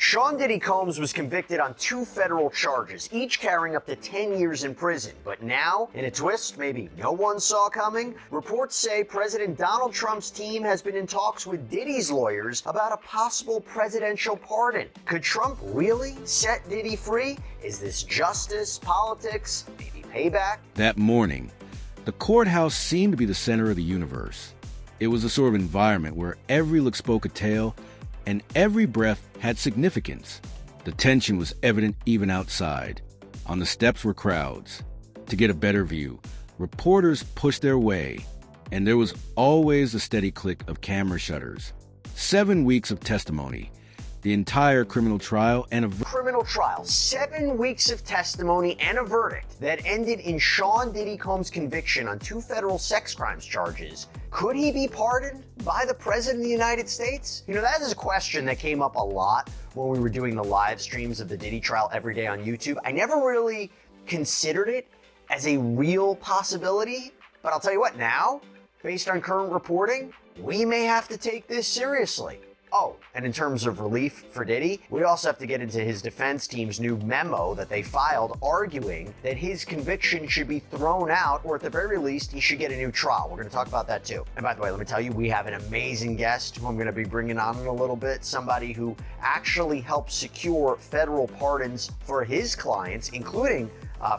Sean Diddy Combs was convicted on 2 federal charges, each carrying up to 10 years in prison. But now, in a twist maybe no one saw coming, reports say President Donald Trump's team has been in talks with Diddy's lawyers about a possible presidential pardon. Could Trump really set Diddy free? Is this justice, politics, maybe payback? That morning, the courthouse seemed to be the center of the universe. It was a sort of environment where every look spoke a tale and every breath had significance. The tension was evident even outside. On the steps were crowds. To get a better view, reporters pushed their way, and there was always a steady click of camera shutters. 7 weeks of testimony, the entire criminal trial and a criminal trial, 7 weeks of testimony and a verdict that ended in Sean Diddy Combs' conviction on 2 federal sex crimes charges. Could he be pardoned by the President of the United States? You know, that is a question that came up a lot when we were doing the live streams of the Diddy trial every day on YouTube. I never really considered it as a real possibility, but I'll tell you what, now, based on current reporting, we may have to take this seriously. Oh, and in terms of relief for Diddy, we also have to get into his defense team's new memo that they filed arguing that his conviction should be thrown out, or at the very least, he should get a new trial. We're going to talk about that too. And by the way, let me tell you, we have an amazing guest who I'm going to be bringing on in a little bit, somebody who actually helped secure federal pardons for his clients, including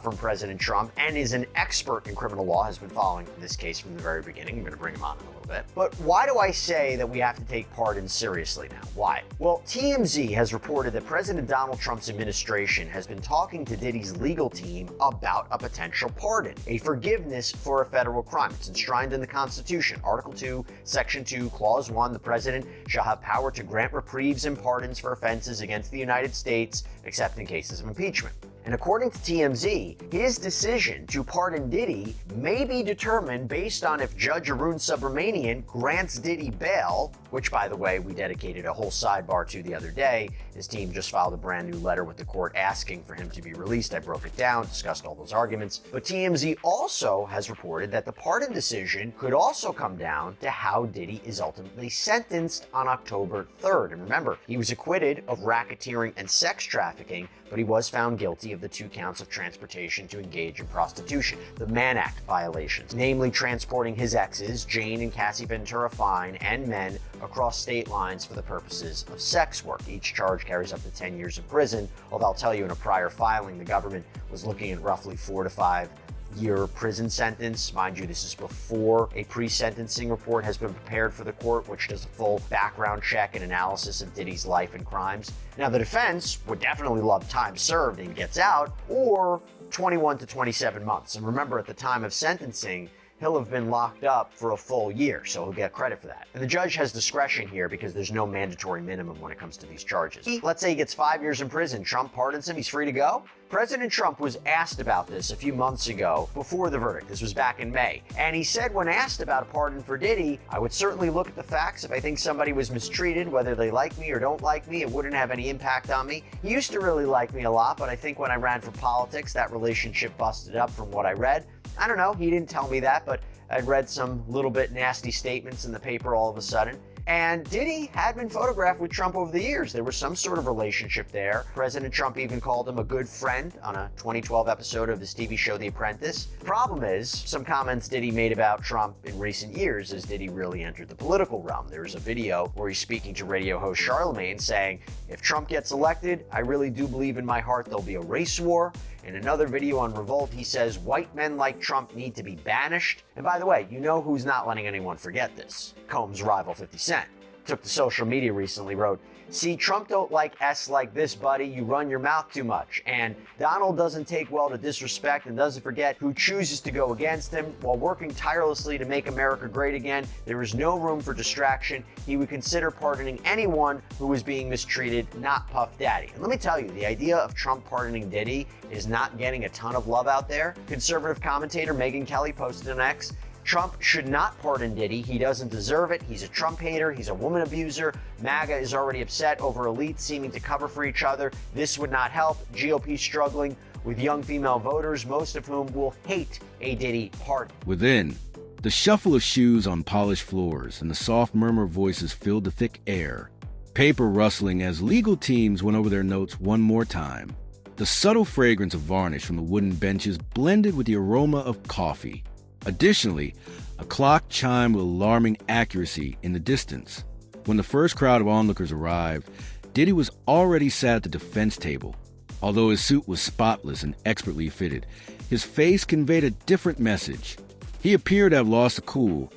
from President Trump, and is an expert in criminal law, has been following this case from the very beginning. I'm going to bring him on in a little bit. But why do I say that we have to take pardons seriously now? Why? Well, TMZ has reported that President Donald Trump's administration has been talking to Diddy's legal team about a potential pardon, a forgiveness for a federal crime. It's enshrined in the Constitution. Article 2, Section 2, Clause 1, the president shall have power to grant reprieves and pardons for offenses against the United States, except in cases of impeachment. And according to TMZ, his decision to pardon Diddy may be determined based on if Judge Arun Subramanian grants Diddy bail, which, by the way, we dedicated a whole sidebar to the other day. His team just filed a brand new letter with the court asking for him to be released. I broke it down, discussed all those arguments. But TMZ also has reported that the pardon decision could also come down to how Diddy is ultimately sentenced on October 3rd. And remember, he was acquitted of racketeering and sex trafficking, but he was found guilty of the 2 counts of transportation to engage in prostitution, the Mann Act violations, namely transporting his exes, Jane and Cassie Ventura Fine, and men across state lines for the purposes of sex work. Each charge carries up to 10 years in prison, although I'll tell you, in a prior filing, the government was looking at roughly 4 to 5 year prison sentence. Mind you, this is before a pre-sentencing report has been prepared for the court, which does a full background check and analysis of Diddy's life and crimes. Now, the defense would definitely love time served and gets out, or 21 to 27 months. And remember, at the time of sentencing, he'll have been locked up for a full year, so he'll get credit for that. And the judge has discretion here because there's no mandatory minimum when it comes to these charges. Let's say he gets 5 years in prison, Trump pardons him, he's free to go? President Trump was asked about this a few months ago before the verdict. This was back in May. And he said when asked about a pardon for Diddy, I would certainly look at the facts. If I think somebody was mistreated, whether they like me or don't like me, it wouldn't have any impact on me. He used to really like me a lot, but I think when I ran for politics, that relationship busted up from what I read. I don't know, he didn't tell me that, but I'd read some little bit nasty statements in the paper all of a sudden. And Diddy had been photographed with Trump over the years. There was some sort of relationship there. President Trump even called him a good friend on a 2012 episode of his TV show, The Apprentice. Problem is, some comments Diddy made about Trump in recent years as Diddy really entered the political realm. There's a video where he's speaking to radio host Charlemagne saying, if Trump gets elected, I really do believe in my heart there'll be a race war. In another video on Revolt, he says white men like Trump need to be banished. And by the way, you know who's not letting anyone forget this? Combs' rival 50 Cent. Took to social media recently, wrote, see, Trump don't like S like this, buddy. You run your mouth too much. And Donald doesn't take well to disrespect and doesn't forget who chooses to go against him. While working tirelessly to make America great again, there is no room for distraction. He would consider pardoning anyone who is being mistreated, not Puff Daddy. And let me tell you, the idea of Trump pardoning Diddy is not getting a ton of love out there. Conservative commentator Megyn Kelly posted on X, Trump should not pardon Diddy. He doesn't deserve it. He's a Trump hater. He's a woman abuser. MAGA is already upset over elites seeming to cover for each other. This would not help. GOP struggling with young female voters, most of whom will hate a Diddy pardon. Within, the shuffle of shoes on polished floors and the soft murmur of voices filled the thick air. paper rustling as legal teams went over their notes one more time. The subtle fragrance of varnish from the wooden benches blended with the aroma of coffee. Additionally, a clock chimed with alarming accuracy in the distance. When the first crowd of onlookers arrived, Diddy was already sat at the defense table. Although his suit was spotless and expertly fitted, his face conveyed a different message. He appeared to have lost the cool,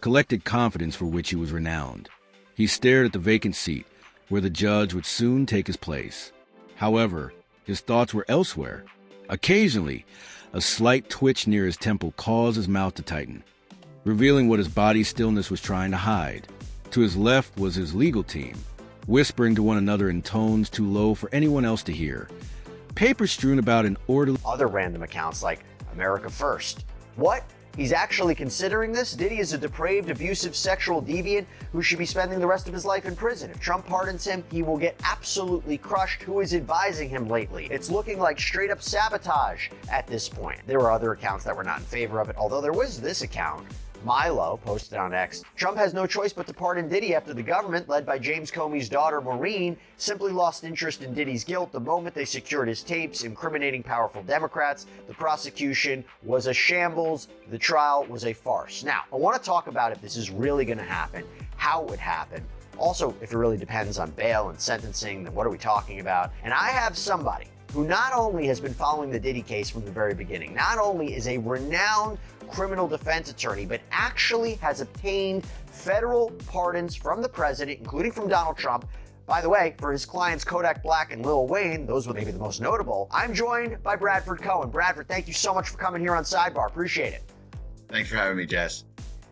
collected confidence for which he was renowned. He stared at the vacant seat, where the judge would soon take his place. However, his thoughts were elsewhere. Occasionally, a slight twitch near his temple caused his mouth to tighten, revealing what his body's stillness was trying to hide. To his left was his legal team, whispering to one another in tones too low for anyone else to hear. Papers strewn about in orderly... Other random accounts like America First. What? He's actually considering this? Diddy is a depraved, abusive, sexual deviant who should be spending the rest of his life in prison. If Trump pardons him, he will get absolutely crushed. Who is advising him lately? It's looking like straight up sabotage at this point. There were other accounts that were not in favor of it, although there was this account. Milo posted on X, Trump has no choice but to pardon Diddy after the government, led by James Comey's daughter Maureen, simply lost interest in Diddy's guilt the moment they secured his tapes incriminating powerful Democrats. The prosecution was a shambles. The trial was a farce. Now, I want to talk about if this is really going to happen, how it would happen. Also, if it really depends on bail and sentencing, then what are we talking about? And I have somebody who not only has been following the Diddy case from the very beginning, not only is a renowned criminal defense attorney, but actually has obtained federal pardons from the president, including from Donald Trump. By the way, for his clients Kodak Black and Lil Wayne, those were maybe the most notable. I'm joined by Bradford Cohen. Bradford, thank you so much for coming here on Sidebar. Appreciate it. Thanks for having me, Jess.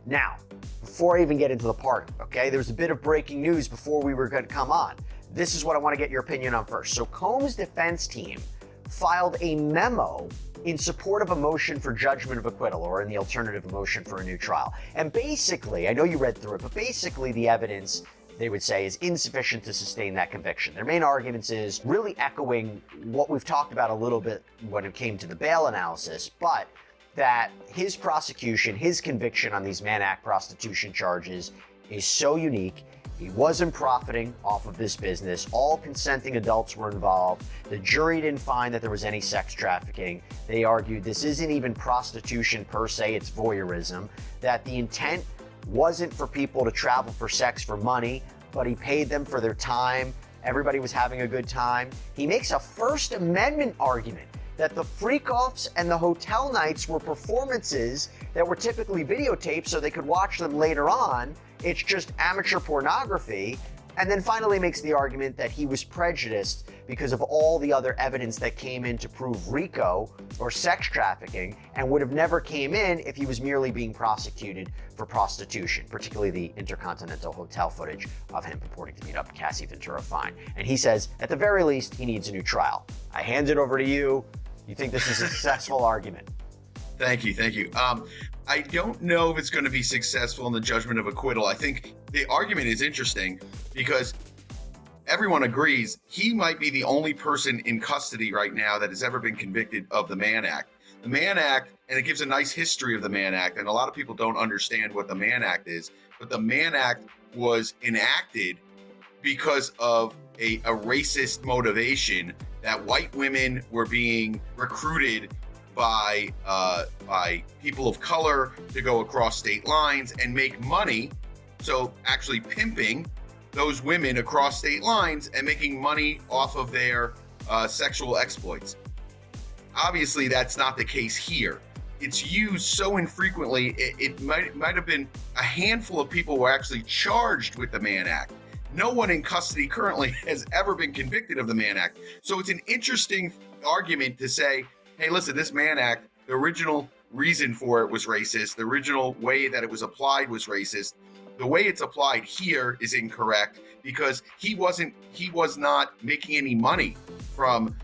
Now, before I even get into the pardon, okay, there was a bit of breaking news before we were going to come on. This is what I want to get your opinion on first. So Combs' defense team filed a memo in support of a motion for judgment of acquittal, or in the alternative, a motion for a new trial. And basically, I know you read through it, but basically the evidence, they would say, is insufficient to sustain that conviction. Their main arguments is really echoing what we've talked about a little bit when it came to the bail analysis, but that his prosecution, his conviction on these Mann Act prostitution charges is so unique. He wasn't profiting off of this business. All consenting adults were involved. The jury didn't find that there was any sex trafficking. They argued this isn't even prostitution per se, it's voyeurism, that the intent wasn't for people to travel for sex for money, but he paid them for their time. Everybody was having a good time. He makes a First Amendment argument that the freak-offs and the hotel nights were performances that were typically videotaped so they could watch them later on. It's just amateur pornography. And then finally makes the argument that he was prejudiced because of all the other evidence that came in to prove RICO or sex trafficking, and would have never came in if he was merely being prosecuted for prostitution, particularly the Intercontinental Hotel footage of him purporting to meet up Cassie Ventura Fine. And he says, at the very least, he needs a new trial. I hand it over to you. You think this is a successful argument? Thank you. I don't know if it's going to be successful in the judgment of acquittal. I think the argument is interesting because everyone agrees he might be the only person in custody right now that has ever been convicted of the Mann Act. The Mann Act, and it gives a nice history of the Mann Act, and a lot of people don't understand what the Mann Act is, but the Mann Act was enacted because of a racist motivation that white women were being recruited by people of color to go across state lines and make money. So actually pimping those women across state lines and making money off of their sexual exploits. Obviously, that's not the case here. It's used so infrequently, it might have been a handful of people were actually charged with the Mann Act. No one in custody currently has ever been convicted of the Mann Act. So it's an interesting argument to say, hey, listen, this Mann Act, the original reason for it was racist. The original way that it was applied was racist. The way it's applied here is incorrect because he was not making any money from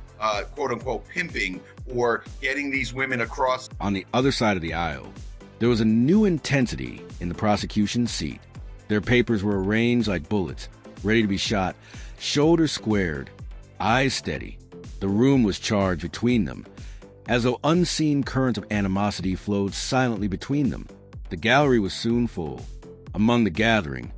quote unquote pimping or getting these women across. On the other side of the aisle, there was a new intensity in the prosecution's seat. Their papers were arranged like bullets, ready to be shot, shoulders squared, eyes steady. The room was charged between them, as though unseen currents of animosity flowed silently between them. The gallery was soon full. Among the gathering,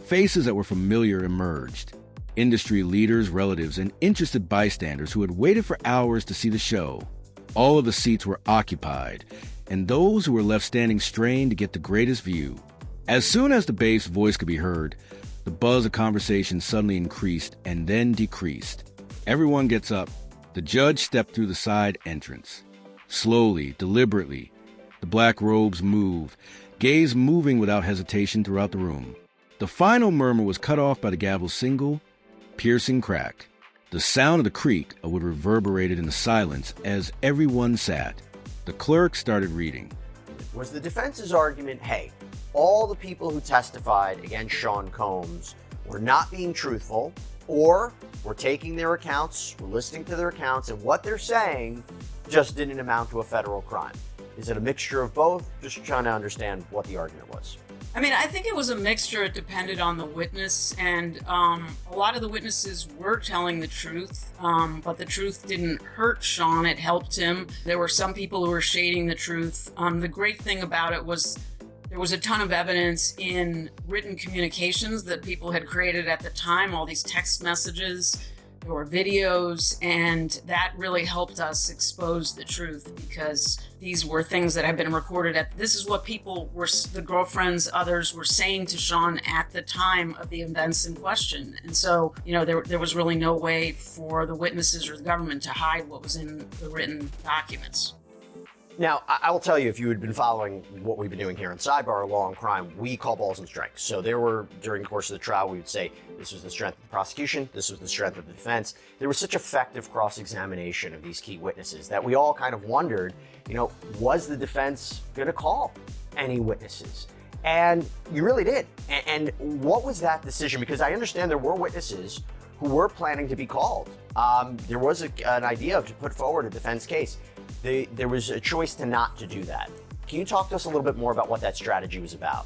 Faces that were familiar emerged. Industry leaders, relatives, and interested bystanders who had waited for hours to see the show. All of the seats were occupied, and those who were left standing strained to get the greatest view. As soon as the bass voice could be heard, the buzz of conversation suddenly increased and then decreased. Everyone gets up. The judge stepped through the side entrance. Slowly, deliberately, the black robes moved, gaze moving without hesitation throughout the room. The final murmur was cut off by the gavel's single, piercing crack. The sound of the creak would reverberated in the silence as everyone sat. The clerk started reading. Was the defense's argument, hey, all the people who testified against Sean Combs were not being truthful, or were taking their accounts, were listening to their accounts, and what they're saying just didn't amount to a federal crime? Is it a mixture of both? Just trying to understand what the argument was. I mean, I think it was a mixture. It depended on the witness, and a lot of the witnesses were telling the truth, but the truth didn't hurt Sean. It helped him. There were some people who were shading the truth. The great thing about it was there was a ton of evidence in written communications that people had created at the time, all these text messages. There were videos, and that really helped us expose the truth because these were things that had been recorded this is what people were, the girlfriends, others were saying to Sean at the time of the events in question. And so, there was really no way for the witnesses or the government to hide what was in the written documents. Now, I will tell you, if you had been following what we've been doing here on Sidebar Law and Crime, we call balls and strikes. So there were, during the course of the trial, we would say, this was the strength of the prosecution, this was the strength of the defense. There was such effective cross-examination of these key witnesses that we all kind of wondered, was the defense going to call any witnesses? And you really did. And what was that decision? Because I understand there were witnesses who were planning to be called. There was an idea to put forward a defense case. There was a choice not to do that. Can you talk to us a little bit more about what that strategy was about?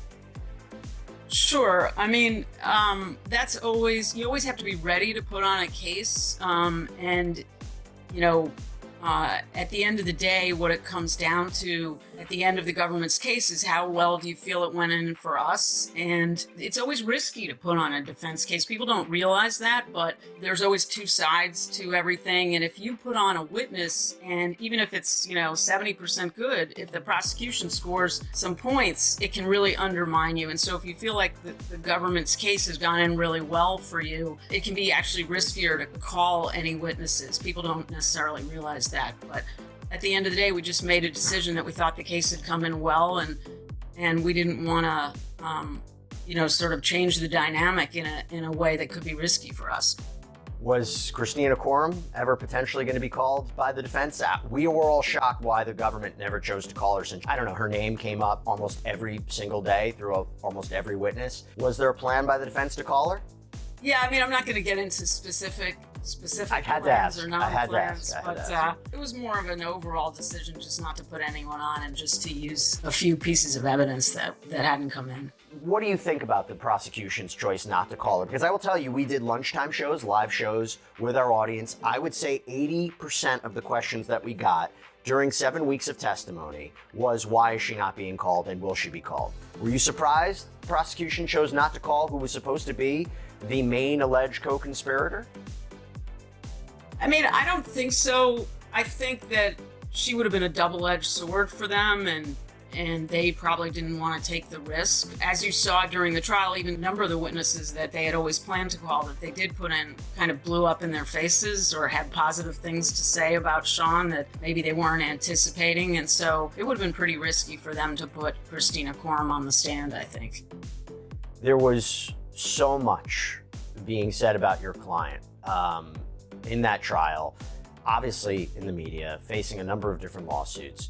Sure. I mean, you always have to be ready to put on a case. At the end of the day, what it comes down to at the end of the government's case is how well do you feel it went in for us? And it's always risky to put on a defense case. People don't realize that, but there's always two sides to everything. And if you put on a witness, and even if it's, 70% good, if the prosecution scores some points, it can really undermine you. And so if you feel like the government's case has gone in really well for you, it can be actually riskier to call any witnesses. People don't necessarily realize that, but at the end of the day, we just made a decision that we thought the case had come in well, and we didn't want to, sort of change the dynamic in a way that could be risky for us. Was Christina Courtroom ever potentially going to be called by the defense? We were all shocked why the government never chose to call her, since, her name came up almost every single day through almost every witness. Was there a plan by the defense to call her? Yeah, I mean, I'm not going to get into specific I had plans to ask. or non-plans, but it was more of an overall decision just not to put anyone on and just to use a few pieces of evidence that hadn't come in. What do you think about the prosecution's choice not to call her? Because I will tell you, we did lunchtime shows, live shows with our audience. I would say 80% of the questions that we got during 7 weeks of testimony was, why is she not being called and will she be called? Were you surprised the prosecution chose not to call who was supposed to be the main alleged co-conspirator? I mean, I don't think so. I think that she would have been a double-edged sword for them, and they probably didn't want to take the risk. As you saw during the trial, even a number of the witnesses that they had always planned to call that they did put in kind of blew up in their faces or had positive things to say about Sean that maybe they weren't anticipating. And so it would have been pretty risky for them to put Christina Courtroom on the stand, I think. There was so much being said about your client in that trial, obviously in the media, facing a number of different lawsuits.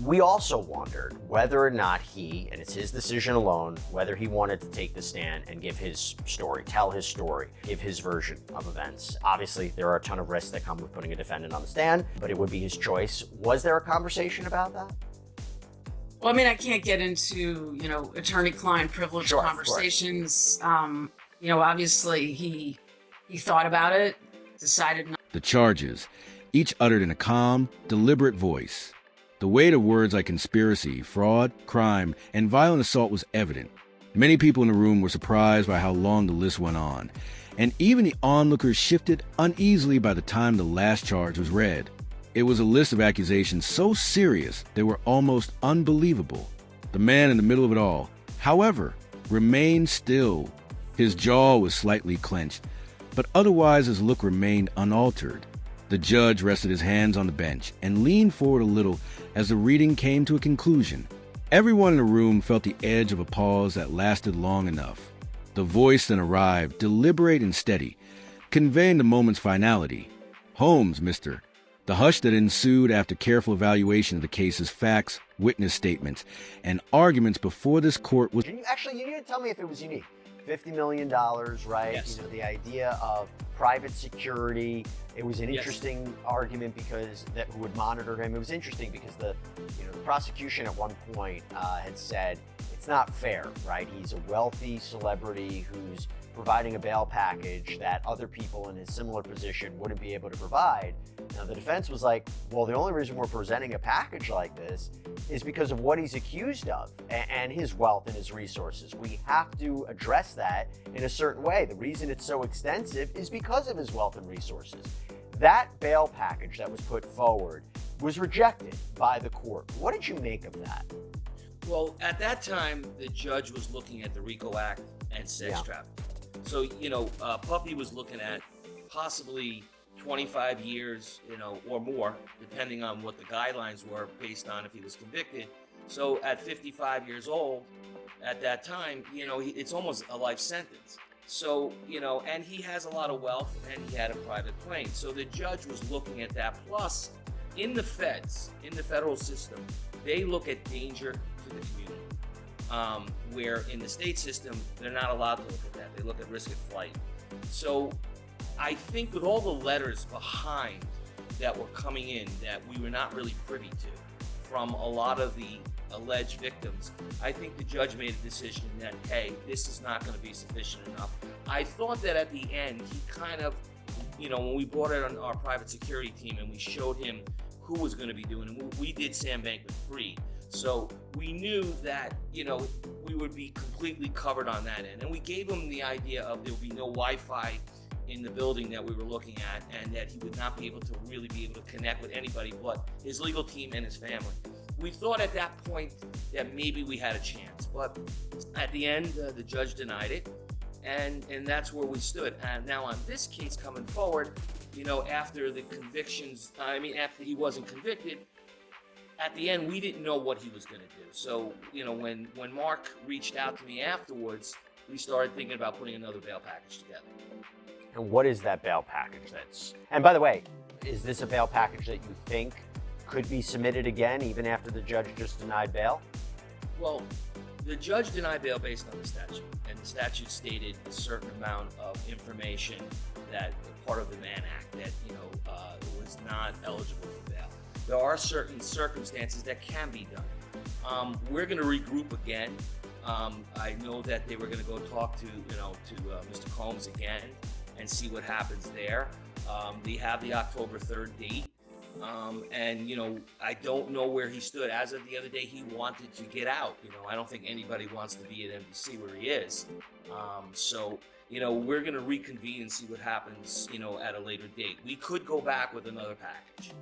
We also wondered whether or not he, and it's his decision alone, whether he wanted to take the stand and give his story, tell his story, give his version of events. Obviously, there are a ton of risks that come with putting a defendant on the stand, but it would be his choice. Was there a conversation about that? Well, I mean, I can't get into, attorney-client privilege conversations. Obviously he thought about it, decided not. The charges, each uttered in a calm, deliberate voice. The weight of words like conspiracy, fraud, crime, and violent assault was evident. Many people in the room were surprised by how long the list went on, and even the onlookers shifted uneasily by the time the last charge was read. It was a list of accusations so serious they were almost unbelievable. The man in the middle of it all, however, remained still. His jaw was slightly clenched, but otherwise his look remained unaltered. The judge rested his hands on the bench and leaned forward a little as the reading came to a conclusion. Everyone in the room felt the edge of a pause that lasted long enough. The voice then arrived, deliberate and steady, conveying the moment's finality. "Holmes, mister." The hush that ensued after careful evaluation of the case's facts, witness statements, and arguments before this court was... You need to tell me if it was unique. $50 million, right? Yes. You know, the idea of private security. It was an Yes. interesting argument because who would monitor him. It was interesting because the prosecution at one point had said it's not fair, right? He's a wealthy celebrity who's providing a bail package that other people in his similar position wouldn't be able to provide. Now, the defense was like, well, the only reason we're presenting a package like this is because of what he's accused of and his wealth and his resources. We have to address that in a certain way. The reason it's so extensive is because of his wealth and resources. That bail package that was put forward was rejected by the court. What did you make of that? Well, at that time, the judge was looking at the RICO Act and sex trafficking. So, Puppy was looking at possibly 25 years, or more, depending on what the guidelines were based on if he was convicted. So at 55 years old, at that time, it's almost a life sentence. So, and he has a lot of wealth and he had a private plane. So the judge was looking at that. Plus, in the federal system, they look at danger to the community. Where in the state system, they're not allowed to look at that. They look at risk of flight. So I think with all the letters behind that were coming in that we were not really privy to from a lot of the alleged victims, I think the judge made a decision that, hey, this is not going to be sufficient enough. I thought that at the end, he kind of, when we brought it on our private security team and we showed him who was going to be doing it, we did Sam Bankman-Fried. So we knew that, we would be completely covered on that end. And we gave him the idea of there would be no Wi-Fi in the building that we were looking at, and that he would not be able to really be able to connect with anybody but his legal team and his family. We thought at that point that maybe we had a chance, but at the end, the judge denied it, and that's where we stood. And now on this case coming forward, after the convictions, after he wasn't convicted, at the end, we didn't know what he was going to do. So, when Mark reached out to me afterwards, we started thinking about putting another bail package together. And what is that bail package and by the way, is this a bail package that you think could be submitted again even after the judge just denied bail? Well, the judge denied bail based on the statute, and the statute stated a certain amount of information that part of the Mann Act that, was not eligible for bail. There are certain circumstances that can be done. We're going to regroup again. I know that they were going to go talk to Mr. Combs again and see what happens there. They have the October 3rd date. And I don't know where he stood. As of the other day, he wanted to get out. I don't think anybody wants to be at NBC where he is. So we're going to reconvene and see what happens, at a later date. We could go back with another package.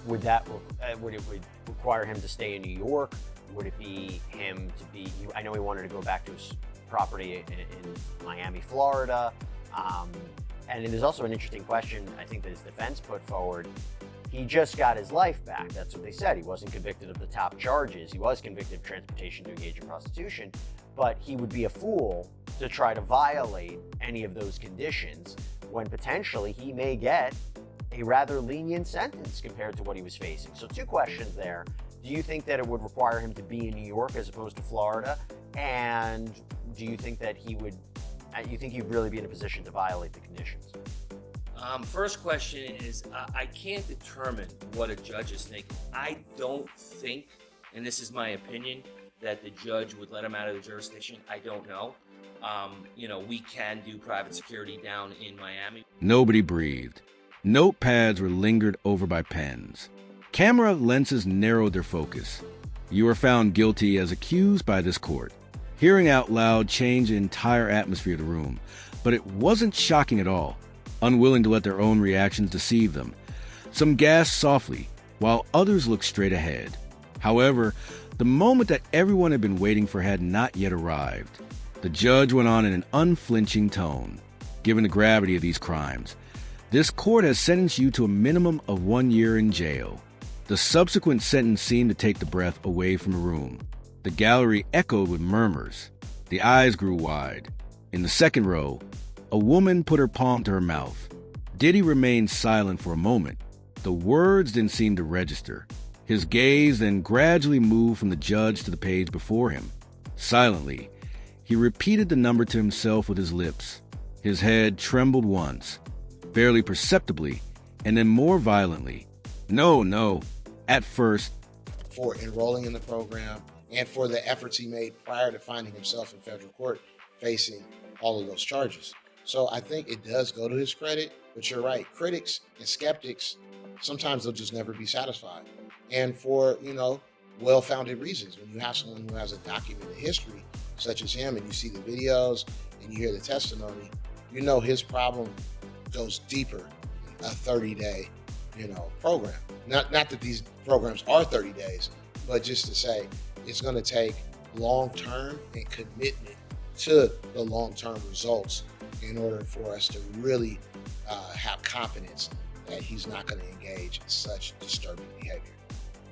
Would it require him to stay in New York? Would it be him to be, I know he wanted to go back to his property in Miami, Florida. And it is also an interesting question, I think, that his defense put forward. He just got his life back. That's what they said. He wasn't convicted of the top charges. He was convicted of transportation to engage in prostitution, but he would be a fool to try to violate any of those conditions when potentially he may get a rather lenient sentence compared to what he was facing. So 2 questions there. Do you think that it would require him to be in New York as opposed to Florida? And do you think that he'd really be in a position to violate the conditions? First question is, I can't determine what a judge is thinking. I don't think, and this is my opinion, that the judge would let him out of the jurisdiction. I don't know. We can do private security down in Miami. Nobody breathed. Notepads were lingered over by pens. Camera lenses narrowed their focus. You are found guilty as accused by this court. Hearing out loud changed the entire atmosphere of the room, but it wasn't shocking at all. Unwilling to let their own reactions deceive them, some gasped softly, while others looked straight ahead. However, the moment that everyone had been waiting for had not yet arrived. The judge went on in an unflinching tone. Given the gravity of these crimes, this court has sentenced you to a minimum of 1 year in jail. The subsequent sentence seemed to take the breath away from the room. The gallery echoed with murmurs. The eyes grew wide. In the second row, a woman put her palm to her mouth. Diddy remained silent for a moment. The words didn't seem to register. His gaze then gradually moved from the judge to the page before him. Silently, he repeated the number to himself with his lips. His head trembled once, barely perceptibly, and then more violently. No. At first, for enrolling in the program and for the efforts he made prior to finding himself in federal court facing all of those charges. So I think it does go to his credit, but you're right. Critics and skeptics, sometimes they'll just never be satisfied. And for, well-founded reasons. When you have someone who has a documented history, such as him, and you see the videos and you hear the testimony, his problem goes deeper than a 30-day, program. Not that these programs are 30 days, but just to say it's going to take long-term and commitment to the long-term results in order for us to really have confidence that he's not going to engage in such disturbing behavior.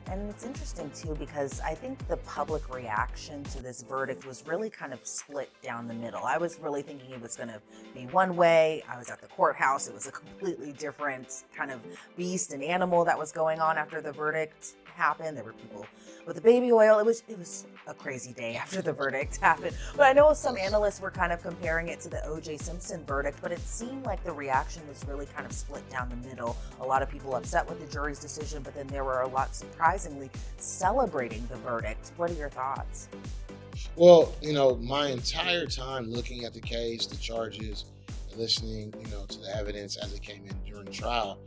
And it's interesting too, because I think the public reaction to this verdict was really kind of split down the middle. I was really thinking it was going to be one way. I was at the courthouse. It was a completely different kind of beast and animal that was going on after the verdict happened. There were people with the baby oil. It was a crazy day after the verdict happened. But I know some analysts were kind of comparing it to the O.J. Simpson verdict, but it seemed like the reaction was really kind of split down the middle. A lot of people upset with the jury's decision, but then there were a lot surprisingly celebrating the verdict. What are your thoughts? Well, my entire time looking at the case, the charges, and listening, to the evidence as it came in during trial,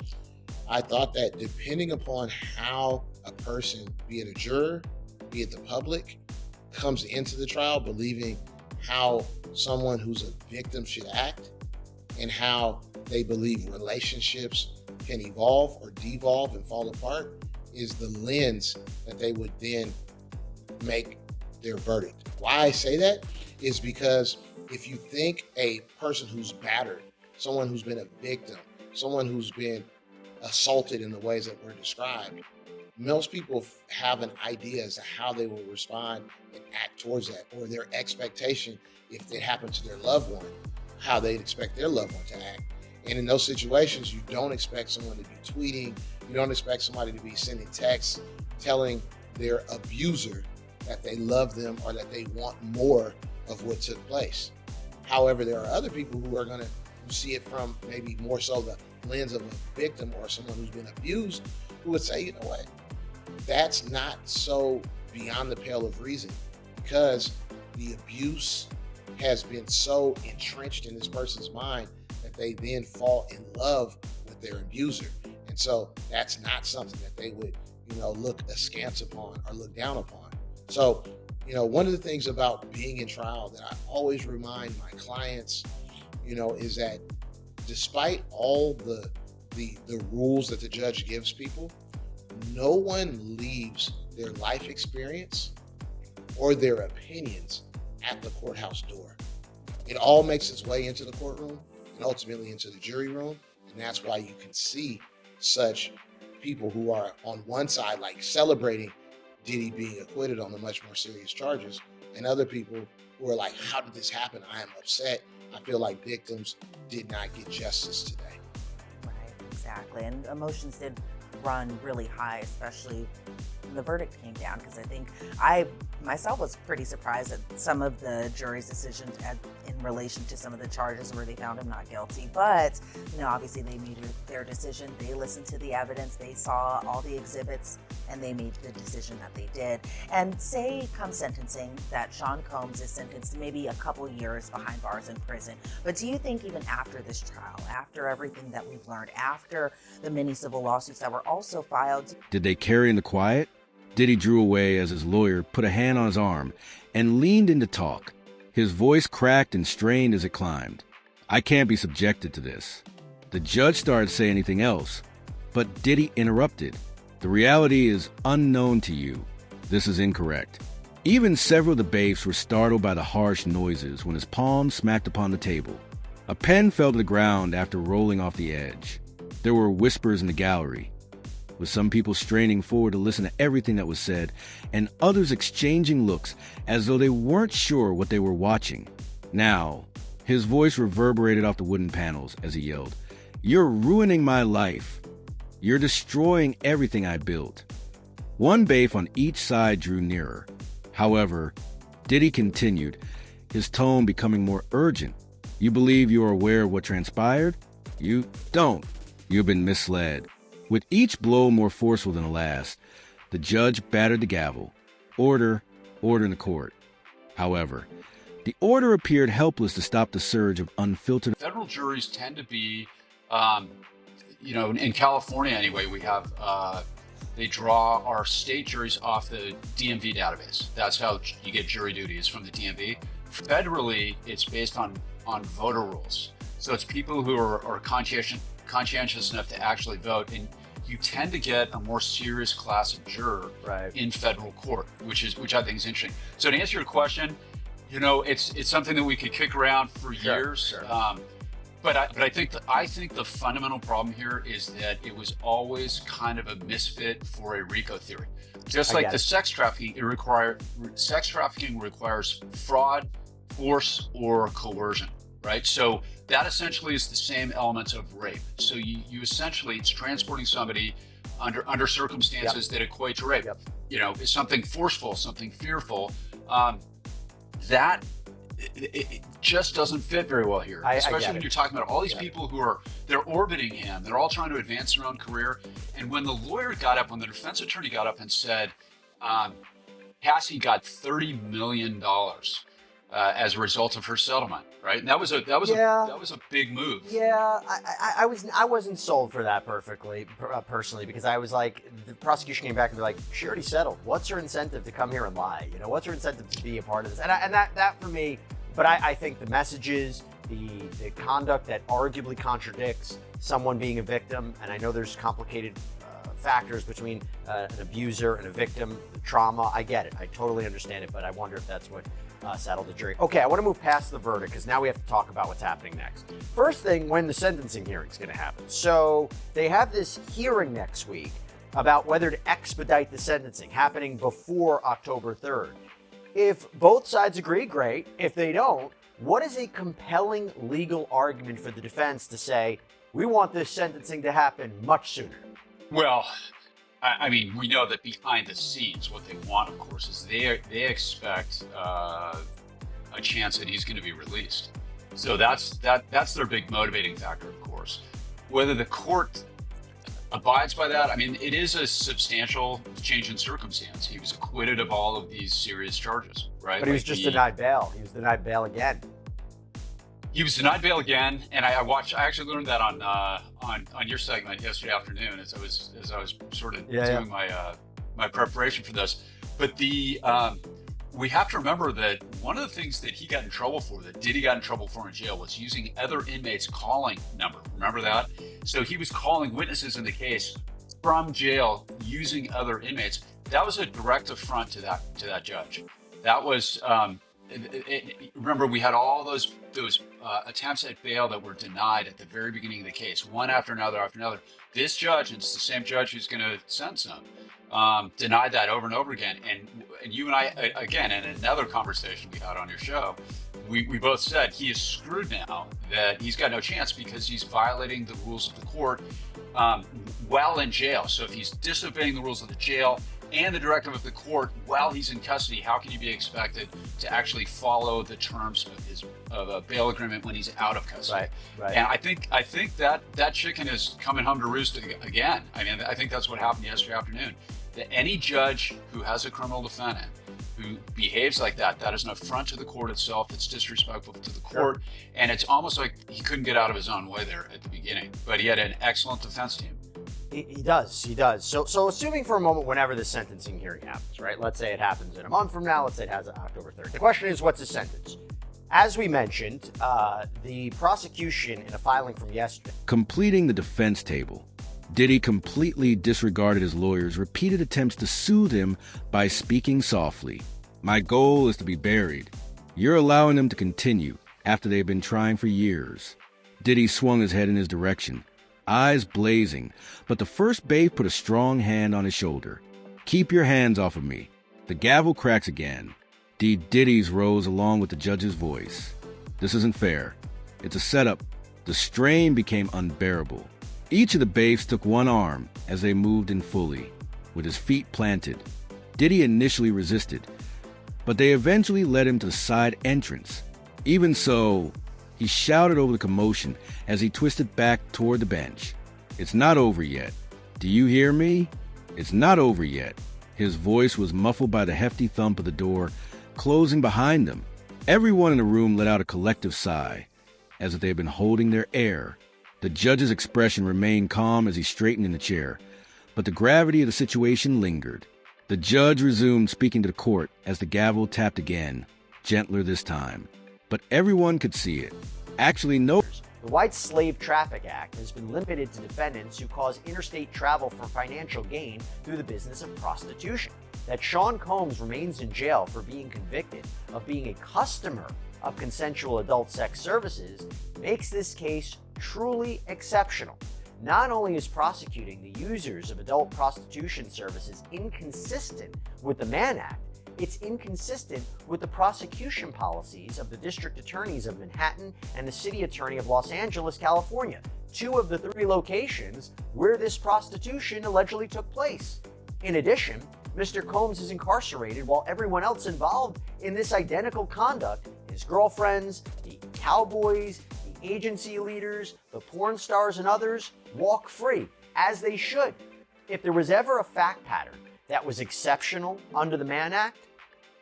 I thought that depending upon how a person, be it a juror, be it the public, comes into the trial believing how someone who's a victim should act and how they believe relationships can evolve or devolve and fall apart is the lens that they would then make their verdict. Why I say that is because if you think a person who's battered, someone who's been a victim, someone who's been assaulted in the ways that were described, most people have an idea as to how they will respond and act towards that, or their expectation if it happened to their loved one, how they'd expect their loved one to act. And in those situations, you don't expect someone to be tweeting, you don't expect somebody to be sending texts telling their abuser that they love them or that they want more of what took place. However, there are other people who are going to see it from maybe more so the lens of a victim or someone who's been abused, who would say, what? That's not so beyond the pale of reason, because the abuse has been so entrenched in this person's mind that they then fall in love with their abuser. And so that's not something that they would, look askance upon or look down upon. So, one of the things about being in trial that I always remind my clients, is that despite all the rules that the judge gives people, no one leaves their life experience or their opinions at the courthouse door. It all makes its way into the courtroom and ultimately into the jury room. And that's why you can see such people who are on one side, like celebrating Diddy being acquitted on the much more serious charges, and other people who are like, how did this happen? I am upset. I feel like victims did not get justice today. Right, exactly. And emotions did run really high, especially when the verdict came down, because I think I myself was pretty surprised at some of the jury's decisions in relation to some of the charges where they found him not guilty. But, obviously they made their decision. They listened to the evidence. They saw all the exhibits and they made the decision that they did. And say come sentencing that Sean Combs is sentenced to maybe a couple years behind bars in prison. But do you think even after this trial, after everything that we've learned, after the many civil lawsuits that were also filed, did they carry in the quiet? Diddy drew away as his lawyer put a hand on his arm and leaned in to talk. His voice cracked and strained as it climbed. "I can't be subjected to this." The judge started to say anything else, but Diddy interrupted. "The reality is unknown to you. This is incorrect." Even several of the bailiffs were startled by the harsh noises when his palm smacked upon the table. A pen fell to the ground after rolling off the edge. There were whispers in the gallery, with some people straining forward to listen to everything that was said, and others exchanging looks as though they weren't sure what they were watching. Now, his voice reverberated off the wooden panels as he yelled, "You're ruining my life. You're destroying everything I built." One bailiff on each side drew nearer. However, Diddy continued, his tone becoming more urgent. "You believe you are aware of what transpired? You don't. You've been misled." With each blow more forceful than the last, the judge battered the gavel. Order, order in the court. However, the order appeared helpless to stop the surge of unfiltered. Federal juries tend to be, in California anyway, we have, they draw our state juries off the DMV database. That's how you get jury duties from the DMV. Federally, it's based on voter rules. So it's people who are conscientious enough to actually vote, and you tend to get a more serious class of juror in federal court, which I think is interesting. So to answer your question, it's something that we could kick around for years. Sure. But I think the fundamental problem here is that it was always kind of a misfit for a RICO theory. Just like the sex trafficking, sex trafficking requires fraud, force, or coercion, right? So that essentially is the same elements of rape. So you essentially, it's transporting somebody under circumstances that equate to rape. It's something forceful, something fearful. That it just doesn't fit very well here, especially when you're talking about all these people they're orbiting him. They're all trying to advance their own career. And when the defense attorney got up and said, Cassie got $30 million as a result of her settlement, right? And that was a big move. Yeah, I wasn't sold for that personally, because I was like, the prosecution came back and be like, she already settled. What's her incentive to come here and lie? What's her incentive to be a part of this? And that for me, but I think the messages, the conduct that arguably contradicts someone being a victim, and I know there's complicated factors between an abuser and a victim, the trauma, I get it. I totally understand it, but I wonder if that's what settled the jury. Okay, I want to move past the verdict because now we have to talk about what's happening next. First thing, when the sentencing hearing is going to happen. So they have this hearing next week about whether to expedite the sentencing, happening before October 3rd. If both sides agree, great. If they don't, what is a compelling legal argument for the defense to say, we want this sentencing to happen much sooner? Well, I mean, we know that behind the scenes, what they want, of course, is they expect a chance that he's going to be released. So that's their big motivating factor, of course. Whether the court abides by that, I mean, it is a substantial change in circumstance. He was acquitted of all of these serious charges, right? But he was just denied bail. He was denied bail again. He was denied bail again, and I actually learned that on your segment yesterday afternoon as I was sort of doing my preparation for this. But we have to remember that one of the things that he got in trouble for, that Diddy got in trouble for in jail, was using other inmates' calling number. Remember that? So he was calling witnesses in the case from jail using other inmates. That was a direct affront to that judge. That was. Remember, we had all those attempts at bail that were denied at the very beginning of the case, one after another after another. This judge, and it's the same judge who's going to sentence him, denied that over and over again. And you and I, again, in another conversation we had on your show, we both said he is screwed now, that he's got no chance because he's violating the rules of the court while in jail. So if he's disobeying the rules of the jail and the directive of the court while he's in custody, how can you be expected to actually follow the terms of a bail agreement when he's out of custody? Right. And I think that chicken is coming home to roost again. I mean, I think that's what happened yesterday afternoon. That any judge who has a criminal defendant who behaves like that is an affront to the court itself. It's disrespectful to the court, and it's almost like he couldn't get out of his own way there at the beginning. But he had an excellent defense team. He does. So assuming for a moment whenever the sentencing hearing happens, right? Let's say it happens in a month from now. Let's say it has October 3rd. The question is, what's his sentence? As we mentioned, the prosecution in a filing from yesterday. Completing the defense table, Diddy completely disregarded his lawyers' repeated attempts to soothe him by speaking softly. My goal is to be buried. You're allowing them to continue after they've been trying for years. Diddy swung his head in his direction, eyes blazing, but the first babe put a strong hand on his shoulder. Keep your hands off of me. The gavel cracks again. Diddy's rose along with the judge's voice. This isn't fair. It's a setup. The strain became unbearable. Each of the babes took one arm as they moved in fully, with his feet planted. Diddy initially resisted, but they eventually led him to the side entrance. Even so, he shouted over the commotion as he twisted back toward the bench. It's not over yet. Do you hear me? It's not over yet. His voice was muffled by the hefty thump of the door closing behind them. Everyone in the room let out a collective sigh, as if they had been holding their air. The judge's expression remained calm as he straightened in the chair, but the gravity of the situation lingered. The judge resumed speaking to the court as the gavel tapped again, gentler this time. But everyone could see it. Actually, no. The White Slave Traffic Act has been limited to defendants who cause interstate travel for financial gain through the business of prostitution. That Sean Combs remains in jail for being convicted of being a customer of consensual adult sex services makes this case truly exceptional. Not only is prosecuting the users of adult prostitution services inconsistent with the Mann Act, it's inconsistent with the prosecution policies of the district attorneys of Manhattan and the city attorney of Los Angeles, California, 2 of the 3 locations where this prostitution allegedly took place. In addition, Mr. Combs is incarcerated while everyone else involved in this identical conduct, his girlfriends, the cowboys, the agency leaders, the porn stars, and others, walk free, as they should. If there was ever a fact pattern that was exceptional under the Mann Act,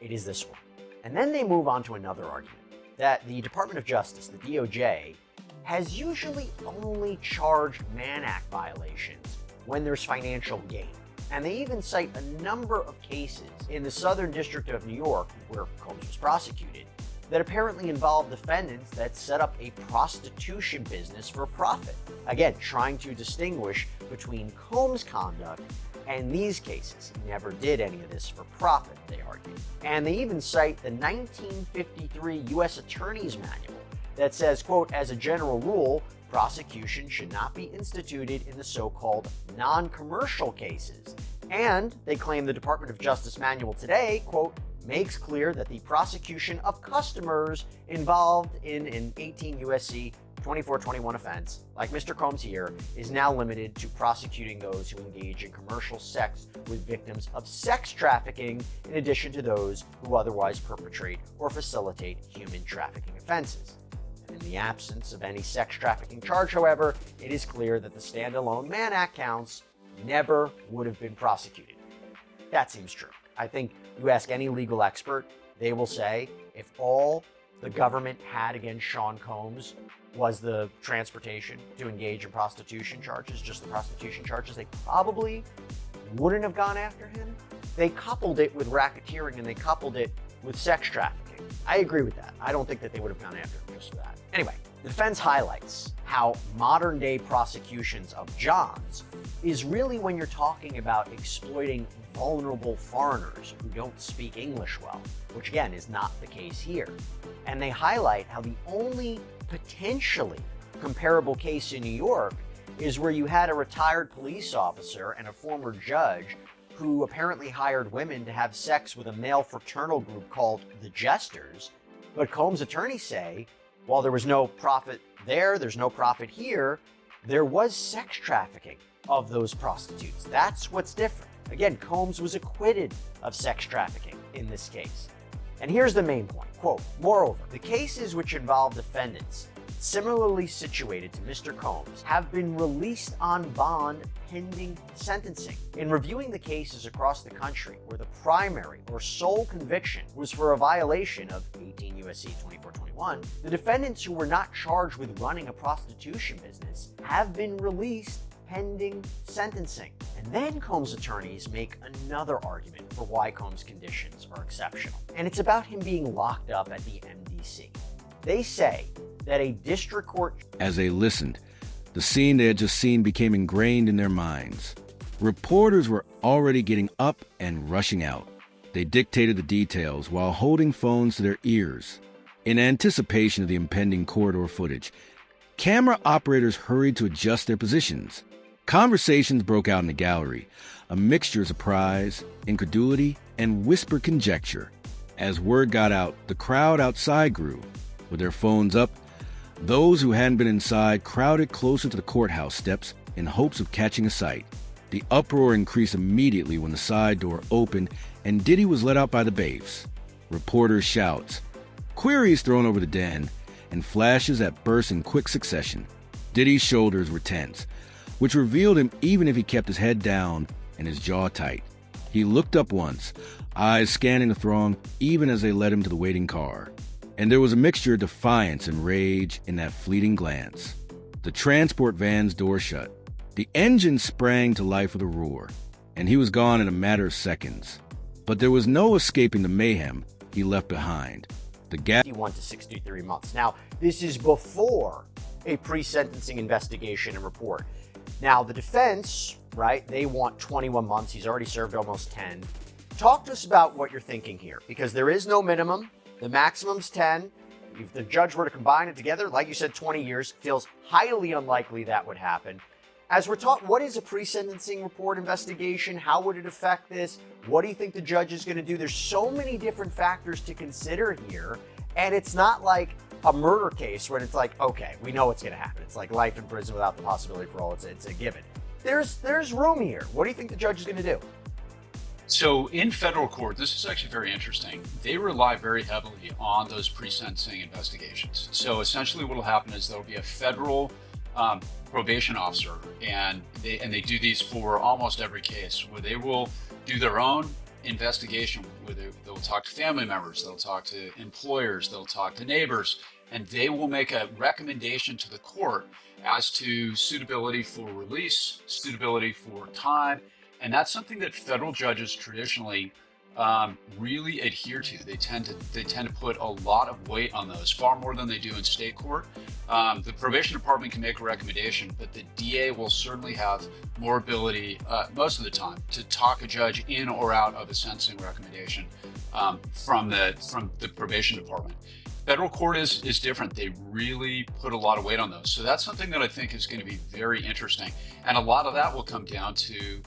it is this one. And then they move on to another argument, that the Department of Justice, the DOJ, has usually only charged Mann Act violations when there's financial gain. And they even cite a number of cases in the Southern District of New York, where Combs was prosecuted, that apparently involved defendants that set up a prostitution business for profit. Again, trying to distinguish between Combs' conduct and these cases. He never did any of this for profit, they argue. And they even cite the 1953 U.S. Attorney's Manual that says, quote, as a general rule, prosecution should not be instituted in the so-called non-commercial cases. And they claim the Department of Justice manual today, quote, makes clear that the prosecution of customers involved in an 18 U.S.C. 2421 offense, like Mr. Combs here, is now limited to prosecuting those who engage in commercial sex with victims of sex trafficking, in addition to those who otherwise perpetrate or facilitate human trafficking offenses. And in the absence of any sex trafficking charge, however, it is clear that the standalone Mann Act counts never would have been prosecuted. That seems true. I think you ask any legal expert, they will say if all the government had against Sean Combs was the transportation to engage in prostitution charges, just the prostitution charges, they probably wouldn't have gone after him. They coupled it with racketeering and they coupled it with sex trafficking. I agree with that. I don't think that they would have gone after him just for that. Anyway, the defense highlights how modern day prosecutions of Johns is really when you're talking about exploiting vulnerable foreigners who don't speak English well, which again is not the case here. And they highlight how the only potentially comparable case in New York is where you had a retired police officer and a former judge who apparently hired women to have sex with a male fraternal group called the Jesters. But Combs' attorneys say, while there was no profit there, there's no profit here, there was sex trafficking of those prostitutes. That's what's different. Again, Combs was acquitted of sex trafficking in this case. And here's the main point, quote, moreover, the cases which involve defendants similarly situated to Mr. Combs have been released on bond pending sentencing. In reviewing the cases across the country where the primary or sole conviction was for a violation of 18 U.S.C. 2421, the defendants who were not charged with running a prostitution business have been released pending sentencing. And then Combs' attorneys make another argument for why Combs' conditions are exceptional. And it's about him being locked up at the MDC. They say that a district court... As they listened, the scene they had just seen became ingrained in their minds. Reporters were already getting up and rushing out. They dictated the details while holding phones to their ears. In anticipation of the impending corridor footage, camera operators hurried to adjust their positions. Conversations broke out in the gallery, a mixture of surprise, incredulity, and whispered conjecture. As word got out, the crowd outside grew. With their phones up, those who hadn't been inside crowded closer to the courthouse steps in hopes of catching a sight. The uproar increased immediately when the side door opened and Diddy was let out by the bailiffs. Reporters' shouts, queries thrown over the den, and flashes that burst in quick succession. Diddy's shoulders were tense, which revealed him even if he kept his head down and his jaw tight. He looked up once, eyes scanning the throng even as they led him to the waiting car. And there was a mixture of defiance and rage in that fleeting glance. The transport van's door shut. The engine sprang to life with a roar, and he was gone in a matter of seconds. But there was no escaping the mayhem he left behind. The gap 51 to 63 months. Now, this is before a pre-sentencing investigation and report. Now, the defense, right, they want 21 months. He's already served almost 10. Talk to us about what you're thinking here, because there is no minimum. The maximum's 10. If the judge were to combine it together, like you said, 20 years, feels highly unlikely that would happen. As we're talking, what is a pre-sentencing report investigation? How would it affect this? What do you think the judge is going to do? There's so many different factors to consider here, and it's not like a murder case when it's like, okay, we know what's going to happen. It's like life in prison without the possibility of parole. It's a given. There's room here. What do you think the judge is going to do? So in federal court, this is actually very interesting. They rely very heavily on those pre-sentencing investigations. So essentially what will happen is there'll be a federal probation officer, and they do these for almost every case, where they will do their own investigation, where they'll talk to family members, they'll talk to employers, they'll talk to neighbors, and they will make a recommendation to the court as to suitability for release, suitability for time. And that's something that federal judges traditionally really adhere to. They tend to put a lot of weight on those, far more than they do in state court. The probation department can make a recommendation, but the DA will certainly have more ability, most of the time, to talk a judge in or out of a sentencing recommendation from the probation department. Federal court is different. They really put a lot of weight on those. So that's something that I think is going to be very interesting. And a lot of that will come down to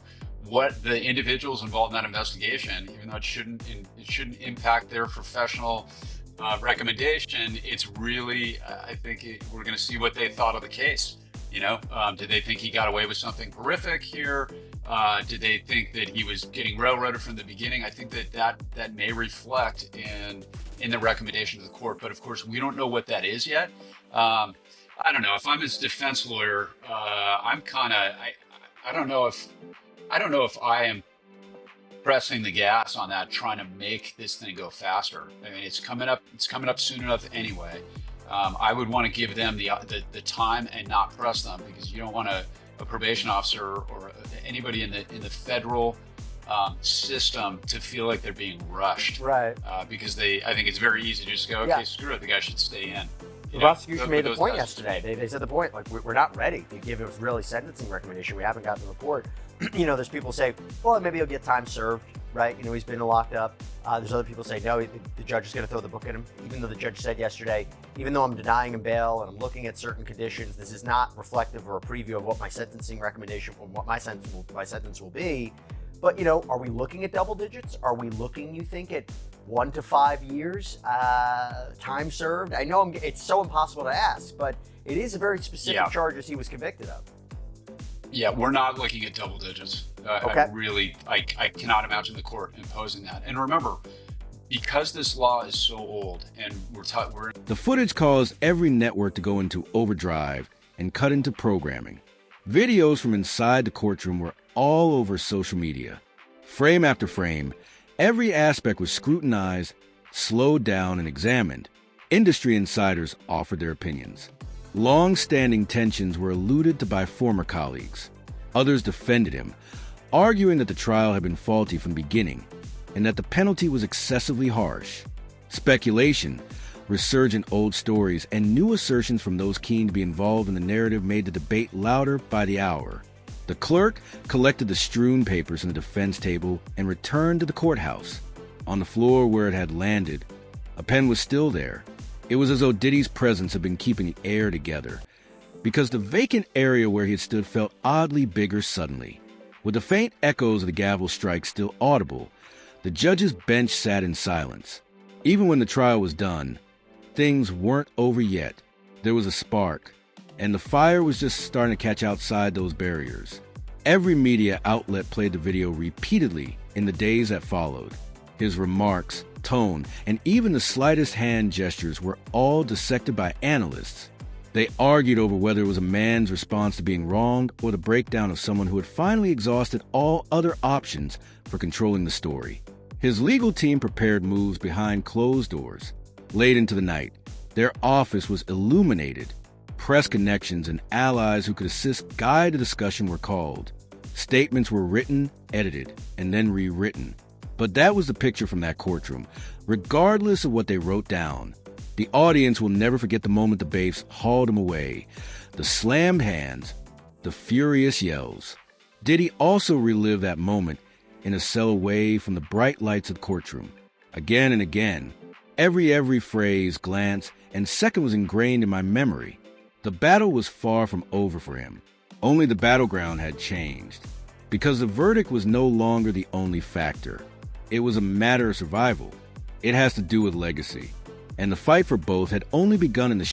what the individuals involved in that investigation, even though it shouldn't impact their professional recommendation, it's really, I think we're going to see what they thought of the case. You know, did they think he got away with something horrific here? Did they think that he was getting railroaded from the beginning? I think that may reflect in the recommendation to the court, but of course we don't know what that is yet. I don't know. If I'm his defense lawyer, I don't know if I am pressing the gas on that, trying to make this thing go faster. I mean, it's coming up soon enough anyway. I would want to give them the time and not press them, because you don't want a probation officer or anybody in the federal system to feel like they're being rushed. Right. Because I think it's very easy to just go, okay, screw it, the guy should stay in. The prosecution made the point yesterday. They said the point, like, we're not ready to give a really sentencing recommendation. We haven't gotten the report. You know, there's people say, well, maybe he'll get time served, right? You know, he's been locked up. There's other people say, no, the judge is going to throw the book at him. Even though the judge said yesterday, even though I'm denying him bail and I'm looking at certain conditions, this is not reflective or a preview of what my sentencing recommendation or what my sentence will be. But, you know, are we looking at double digits? Are we looking, you think, at 1 to 5 years time served? I know it's so impossible to ask, but it is a very specific charges he was convicted of. Yeah, we're not looking at double digits. Okay. I cannot imagine the court imposing that. And remember, because this law is so old, and we're The footage caused every network to go into overdrive and cut into programming. Videos from inside the courtroom were all over social media. Frame after frame, every aspect was scrutinized, slowed down, and examined. Industry insiders offered their opinions. Long-standing tensions were alluded to by former colleagues. Others defended him, arguing that the trial had been faulty from the beginning and that the penalty was excessively harsh. Speculation, resurgent old stories, and new assertions from those keen to be involved in the narrative made the debate louder by the hour. The clerk collected the strewn papers from the defense table and returned to the courthouse. On the floor where it had landed, a pen was still there. It was as though Diddy's presence had been keeping the air together, because the vacant area where he had stood felt oddly bigger suddenly. With the faint echoes of the gavel strike still audible, the judge's bench sat in silence. Even when the trial was done, things weren't over yet. There was a spark, and the fire was just starting to catch outside those barriers. Every media outlet played the video repeatedly in the days that followed. His remarks, tone, and even the slightest hand gestures were all dissected by analysts. They argued over whether it was a man's response to being wronged or the breakdown of someone who had finally exhausted all other options for controlling the story. His legal team prepared moves behind closed doors. Late into the night, their office was illuminated. Press connections and allies who could assist guide the discussion were called. Statements were written, edited, and then rewritten. But that was the picture from that courtroom. Regardless of what they wrote down, the audience will never forget the moment the bailiffs hauled him away. The slammed hands, the furious yells. Diddy also relived that moment in a cell away from the bright lights of the courtroom. Again and again, every phrase, glance, and second was ingrained in my memory. The battle was far from over for him. Only the battleground had changed. Because the verdict was no longer the only factor. It was a matter of survival. It has to do with legacy. And the fight for both had only begun in the